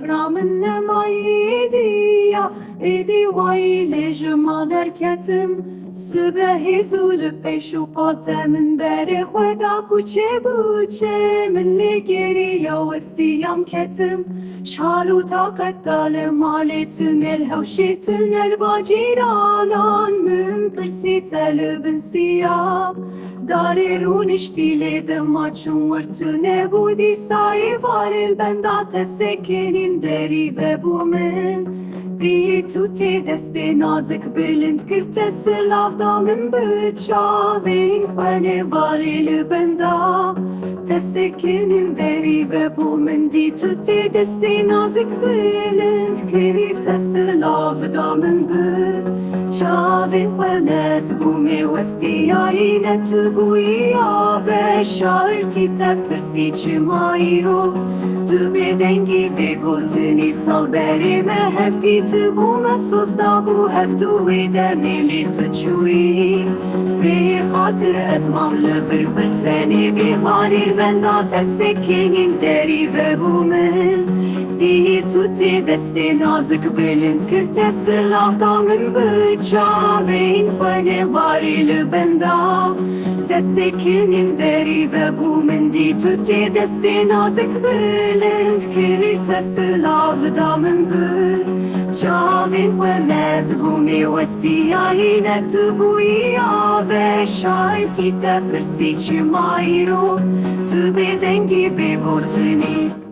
devra min nemayidiya Edi vay jema derketim Sübehi zulü peşu pate min beri Khweda kuçe buçe min li geriya westiyam ketim Şalu taqet dale mali tünel hevşi tünel baciralan min persi telebin siyab Darerun iştile de maçun vırtüne budi sayı var benda tesekenin deri ve bu min Diye tuti deste nazik bilind kırtesi lavdamın bıçavin fane var benda Tesekenin deri ve bu min di tuti deste nazik bilind kırtesi lavdamın bıçavin fane zbumi westiyayı tubuya ve şarti tepsi çimayro Tu bedengi begotuni salberime hefti tu bu mesos da bu heftu edemeli tuçui Bi hatır ezmam levir biteni bi hanil benda tesekkenin deri ve bu min Diye tuti deste nazik bilind kırtesi lavdamın bıçavin fane varil benda Tesekkenin deri ve bu min di tuti deste nazik bilind kırtesi lavdamın bıçavin ve mezbumi westiyayı tubuya ve şarti tepsi çimayro Tu bedengi begotuni